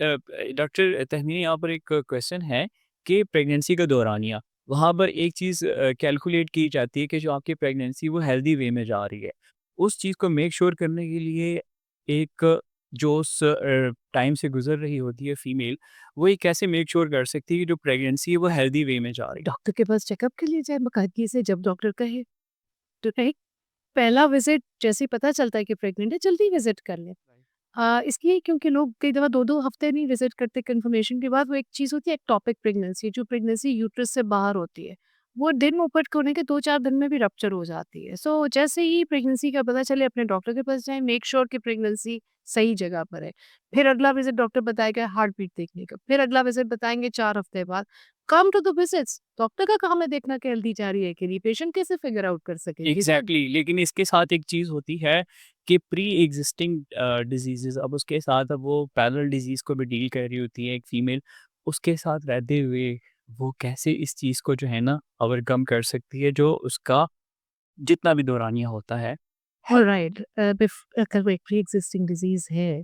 Doctor तहमीन, यहाँ पर एक क्वेश्चन है कि प्रेगनेंसी का दौरानिया, वहाँ पर एक चीज़ कैलकुलेट की जाती है कि जो आपकी प्रेगनेंसी वो हेल्दी वे में जा रही है। उस चीज़ को मेक श्योर करने के लिए एक जो उस टाइम से गुज़र रही होती है फीमेल, वो ये कैसे मेक श्योर कर सकती है कि जो प्रेगनेंसी है वो हेल्दी वे में जा रही है? डॉक्टर के पास चेकअप के लिए जाए बाकायदगी से जब डॉक्टर कहे। तो राइट, पहला विज़िट जैसे ही पता चलता है कि प्रेग्नेंट है, जल्दी विज़िट कर लें। इसलिए क्योंकि लोग कई दफ़ा 2-2 हफ्ते नहीं विज़िट करते कन्फर्मेशन के बाद। वो एक चीज़ होती है एक्टोपिक प्रेगनेंसी, जो प्रेगनेंसी यूट्रस से बाहर होती है। वो दिन ऊपर होने के 2-4 दिन में भी रप्चर हो जाती है। सो जैसे ही प्रेगनेंसी का पता चले अपने डॉक्टर के पास जाएँ, मेक श्योर कि प्रेगनेंसी सही जगह पर है। फिर अगला विज़िट डॉक्टर बताएगा हार्ट बीट देखने का। फिर अगला विज़िट बताएँगे 4 हफ्ते बाद। Come to the visits. Doctor का काम है देखना कि हेल्दी जा रही है कि नहीं। पेशेंट कैसे फिगर आउट कर सकेगी? एग्ज़ैक्टली, लेकिन इसके साथ एक चीज़ होती है कि प्री एक्जिस्टिंग डिज़ीज़ेज़, अब उसके साथ अब वो पैरेलल डिज़ीज़ को भी डील कर रही होती है एक फीमेल, उसके साथ रहते हुए वो कैसे इस चीज़ को जो है ना ओवरकम कर सकती है, जो उसका जितना भी दौरानिया होता है। ऑलराइट, अगर वो एक प्री एग्जिस्टिंग डिजीज है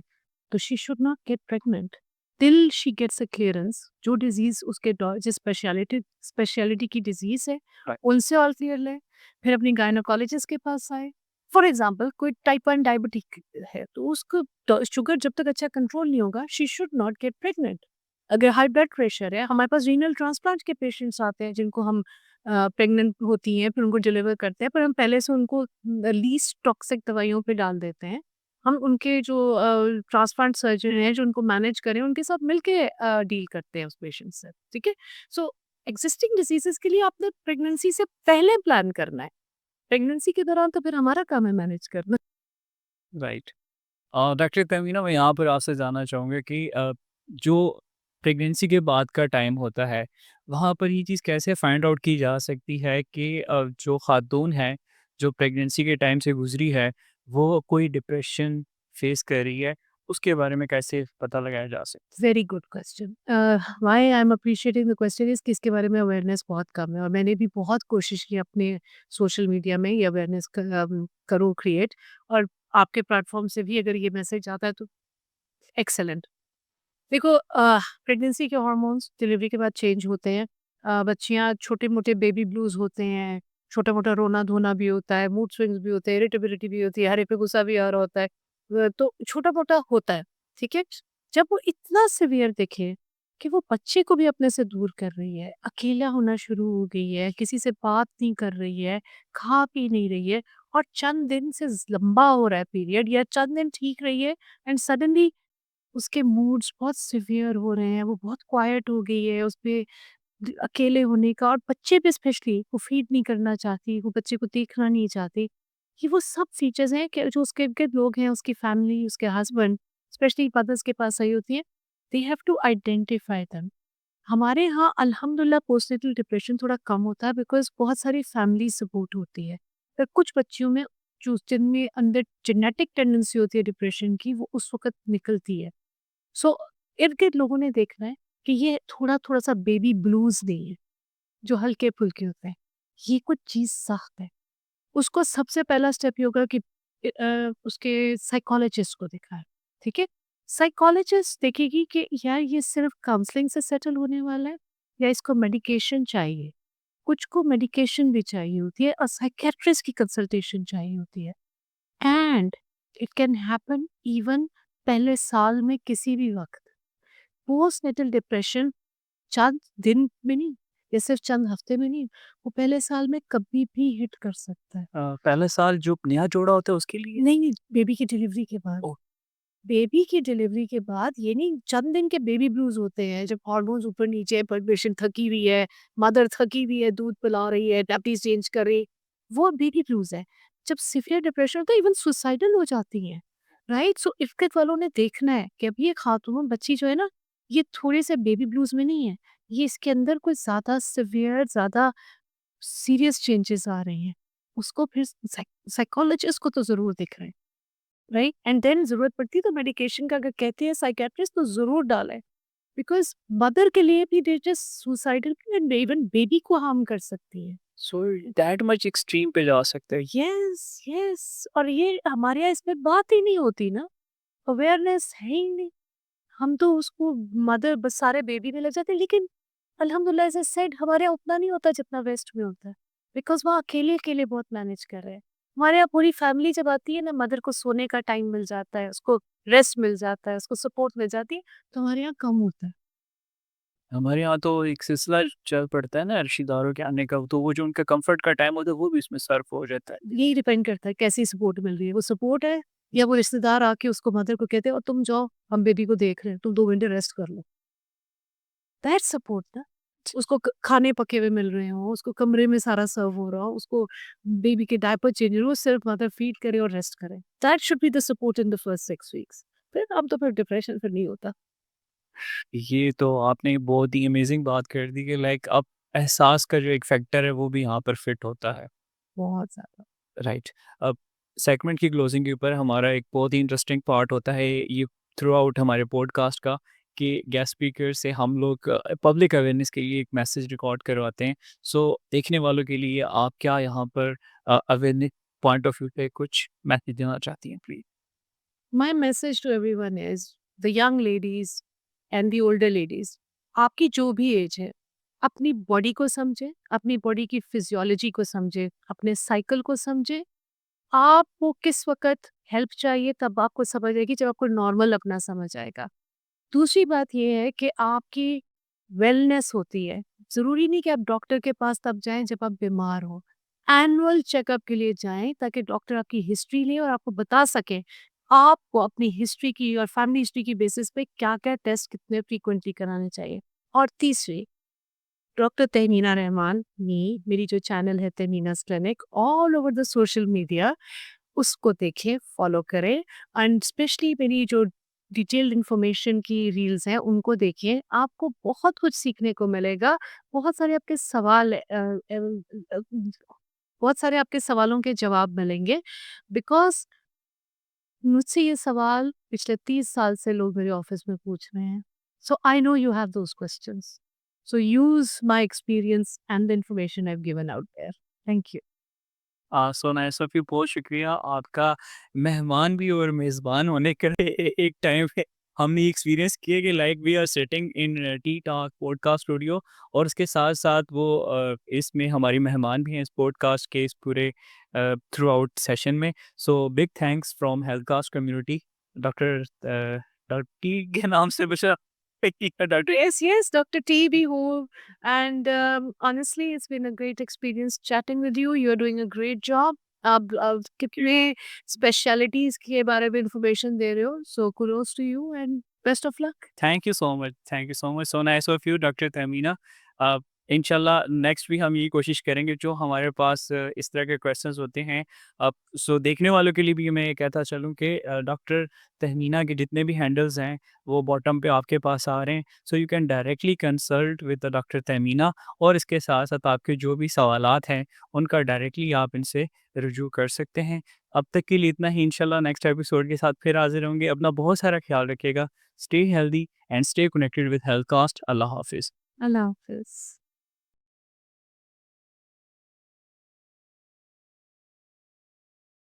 तो she should not get pregnant till she gets a clearance. जो डिजीज उसके जिस स्पेशलिटी स्पेशलिटी की डिजीज है राइट। उनसे ऑल क्लियर ले, फिर अपनी गायनोकोलॉजिस्ट के पास आए। फॉर एग्जांपल कोई टाइप 1 डायबिटिक है तो उसको शुगर जब तक अच्छा कंट्रोल नहीं होगा she should not get pregnant. अगर हाई ब्लड प्रेशर है, हमारे पास रीनल ट्रांसप्लांट के पेशेंट्स आते हैं जिनको हम प्रेग्नेंट होती हैं, फिर उनको डिलीवर करते हैं, पर हम पहले से उनको लीस्ट टॉक्सिक दवाइयों पे डाल देते हैं। हम उनके जो ट्रांसप्लांट सर्जन हैं, जो उनको मैनेज करें, उनके साथ मिलके डील करते हैं उस पेशेंट से, ठीक है? सो एक्सिस्टिंग डिसीज़ेज़ के लिए आपने प्रेगनेंसी से पहले प्लान करना है। प्रेगनेंसी के दौरान तो फिर हमारा काम है मैनेज करना। राइट। डॉक्टर तमीना, मैं यहाँ पर आपसे जानना चाहूँगा कि जो प्रेगनेंसी के बाद का टाइम होता है, वहाँ पर ये चीज़ कैसे फाइंड आउट की जा सकती है कि जो खातून है, जो प्रेगनेंसी के टाइम से गुज़री है, वो कोई डिप्रेशन फेस कर रही है, उसके बारे में कैसे पता लगाया जा सकता very good question. Why I am appreciating the question is कि इसके बारे में अवेयरनेस बहुत कम है और मैंने भी बहुत कोशिश की अपने सोशल मीडिया में ये अवेयरनेस करूँ क्रिएट। और आपके प्लेटफ़ॉर्म से भी अगर ये मैसेज आता है तो एक्सीलेंट। देखो, प्रेगनेंसी के हार्मोन्स डिलीवरी के बाद चेंज होते हैं। बच्चियाँ छोटे-मोटे बेबी ब्लूज़ होते हैं, छोटा-मोटा रोना-धोना भी होता है, मूड स्विंग्स भी होते हैं, इरिटेबिलिटी भी होती है, हर एक पे गुस्सा भी आ रहा होता है। तो छोटा-मोटा होता है, ठीक है? जब वो इतना सीवियर दिखे कि वो बच्चे को भी अपने से दूर कर रही है, अकेला होना शुरू हो गई है, किसी से बात नहीं कर रही है, खा-पी नहीं रही है और चंद दिन से लंबा हो रहा है पीरियड या चंद दिन ठीक रही है एंड सडनली उसके मूड्स बहुत सिवियर हो रहे हैं, वो बहुत क्वाइट हो गई है, उसपे अकेले होने का और बच्चे पे स्पेशली वो फीड नहीं करना चाहती, वो बच्चे को देखना नहीं चाहती। ये वो सब फीचर्स हैं कि जो उसके इर्द-गिर्द लोग हैं, उसकी फैमिली, उसके हस्बैंड, स्पेशली मदर्स के पास आई होती हैं, they have to identify them. हमारे यहाँ अल्हम्दुलिल्लाह पोस्टनेटल डिप्रेशन थोड़ा कम होता है बिकॉज़ बहुत सारी फैमिली सपोर्ट होती है। पर कुछ बच्चियों में जो जिनमें अंदर जेनेटिक टेंडेंसी होती है डिप्रेशन की, वो उस वक़्त निकलती है। सो इर्द-गिर्द लोगों ने देखना है कि ये थोड़ा-थोड़ा-सा बेबी ब्लूज़ नहीं है, जो हल्के-फुल्के होते हैं। ये कुछ चीज़ सख्त है। उसको सबसे पहला स्टेप ये होगा कि उसके साइकोलॉजिस्ट को दिखाएँ, ठीक है? साइकोलॉजिस्ट देखेगी कि यार ये सिर्फ़ काउंसलिंग से सेटल होने वाला है या इसको मेडिकेशन चाहिए। कुछ को मेडिकेशन भी चाहिए होती है और साइकियाट्रिस्ट की कंसल्टेशन चाहिए होती है। And it can happen even पहले साल में किसी भी वक़्त। पोस्टनेटल डिप्रेशन चंद दिन में नहीं या सिर्फ चंद हफ्ते में नहीं, वो पहले साल में कभी भी हिट कर सकता है। पहले साल जो नया जोड़ा होता है उसके लिए? नहीं, नहीं, बेबी की डिलीवरी के बाद। ओह! बेबी की डिलीवरी के बाद ये नहीं, चंद दिन के बेबी ब्लूज़ होते हैं जब हार्मोन्स ऊपर-नीचे है, पेशेंट थकी हुई है, मदर थकी हुई है, दूध पिला रही है, नैपीज़ चेंज कर रही, वो बेबी ब्लूज़ है। जब सीवियर डिप्रेशन होता है इवन सुसाइडल हो जाती हैं, राइट? सो इफ़क़त वालों ने देखना है कि अब ये खातून बच्ची जो है ना, ये थोड़े से बेबी ब्लूज़ में नहीं है, ये इसके अंदर कोई ज़्यादा सीवियर, ज़्यादा सीरियस चेंजेज़ आ रहे हैं। उसको फिर साइकोलॉजिस्ट को तो ज़रूर दिखाएँ। राइट? एंड देन ज़रूरत पड़ती है तो मेडिकेशन का अगर कहते हैं साइकियाट्रिस्ट तो ज़रूर डालें। बिकॉज़ मदर के लिए भी it is suicidal and even baby को हार्म कर सकती है। सो दैट मच एक्सट्रीम पे जा सकता है। यस, यस, और ये हमारे यहाँ इसमें बात ही नहीं होती ना, अवेयरनेस है ही नहीं। हम तो उसको मदर बस सारे बेबी में लग जाते हैं, लेकिन अल्हम्दुलिल्लाह एज़ आई सेड हमारे यहाँ उतना नहीं होता जितना वेस्ट में होता है। बिकॉज़ वहाँ अकेले-अकेले बहुत मैनेज कर रहे हैं। हमारे यहाँ पूरी फैमिली जब आती है ना, मदर को सोने का टाइम मिल जाता है, उसको रेस्ट मिल जाता है, उसको सपोर्ट मिल जाती है, तो हमारे यहाँ कम होता है। हमारे यहाँ तो एक सिलसिला चल पड़ता है ना रिश्तेदारों के आने का, तो वो जो उनका कम्फ़र्ट का टाइम होता है, वो भी इसमें सर्व हो जाता है। यही डिपेंड करता है कैसी सपोर्ट मिल रही है। वो सपोर्ट है या वो रिश्तेदार आके उसको मदर को कहते हैं और तुम जाओ, हम बेबी को देख रहे हैं, तुम 2 घंटे रेस्ट कर लो। दैट्स सपोर्ट ना। उसको खाने पके हुए मिल रहे हों, उसको कमरे में सारा सर्व हो रहा हो, उसको बेबी के डायपर चेंज हो रहे हो, सिर्फ मदर फीड करे और रेस्ट करे। That should be the support in the first 6 weeks. फिर अब तो फिर डिप्रेशन फिर नहीं होता। ये तो आपने बहुत ही अमेज़िंग बात कर दी कि लाइक अब एहसास का जो एक फैक्टर है, वो भी यहाँ पर फिट होता है। बहुत ज़्यादा। राइट। अब सेगमेंट की क्लोजिंग के ऊपर हमारा एक बहुत ही इंटरेस्टिंग पार्ट होता है ये थ्रू आउट हमारे पॉडकास्ट का, कि गेस्ट स्पीकर से हम लोग पब्लिक अवेयरनेस के लिए एक मैसेज रिकॉर्ड करवाते हैं। सो देखने वालों के लिए आप क्या यहाँ पर अवेयरनेस पॉइंट ऑफ व्यू पे कुछ मैसेज देना चाहती हैं please? My message to everyone is the young ladies and the older ladies, आपकी जो भी एज है, अपनी बॉडी को समझें, अपनी बॉडी की फिज़ियोलॉजी को समझें, अपने साइकिल को समझें। आपको किस वक़्त हेल्प चाहिए तब आपको समझ आएगी जब आपको नॉर्मल अपना समझ आएगा। दूसरी बात ये है कि आपकी वेलनेस होती है। ज़रूरी नहीं कि आप डॉक्टर के पास तब जाएँ जब आप बीमार हो। एनुअल चेकअप के लिए जाएँ ताकि डॉक्टर आपकी हिस्ट्री ले और आपको बता सकें, आपको अपनी हिस्ट्री की और फैमिली हिस्ट्री की बेसिस पे क्या-क्या टेस्ट कितने फ्रीक्वेंटली कराने चाहिए। और तीसरी, डॉक्टर तहमीना रहमान ने मेरी जो चैनल है Tahminaz clinic all over the social media, उसको देखें, फॉलो करें एंड स्पेशली मेरी जो डिटेल्ड इन्फॉर्मेशन की रील्स हैं, उनको देखिए। आपको बहुत कुछ सीखने को मिलेगा। बहुत सारे आपके सवाल बहुत सारे आपके सवालों के जवाब मिलेंगे बिकॉज़ मुझसे ये सवाल पिछले 30 साल से लोग मेरे ऑफ़िस में पूछ रहे हैं। So I know you have those questions. So use my experience and the information I have given out there. Thank you. So nice of you, बहुत शुक्रिया आपका मेहमान भी और मेज़बान होने के लिए एक टाइम पे हमने एक्सपीरियंस किए कि like we are sitting in T Talk podcast studio, और उसके साथ साथ वो इसमें हमारी मेहमान भी हैं इस पॉडकास्ट के इस पूरे थ्रू आउट सेशन में। So big thanks from Healthcast community. Doctor doctor T के नाम से बचा doctor. Yes, yes, Dr. T. B. Hoove. And honestly, it's been a great experience chatting with you. You're doing a great job. आप कितने specialities के बारे में information दे रहे हो, so kudos to you and best of luck. Thank you so much, thank you so much, so nice of you doctor Tahmina. इंशाल्लाह next भी हम यही कोशिश करेंगे जो हमारे पास इस तरह के क्वेश्चंस होते हैं। अब सो देखने वालों के लिए भी मैं ये कहता चलूँ कि डॉक्टर तहमीना के जितने भी हैंडल्स हैं वो बॉटम पे आपके पास आ रहे हैं, so you can directly consult with the doctor Tahmina, और इसके साथ साथ आपके जो भी सवालात हैं उनका डायरेक्टली आप इनसे रुजू कर सकते हैं। अब तक के लिए इतना ही, इंशाल्लाह नेक्स्ट एपिसोड के साथ फिर हाजिर होंगे। अपना बहुत सारा ख्याल रखिएगा। Stay healthy and stay connected with Healthcast. Allah Hafiz. Allah Hafiz.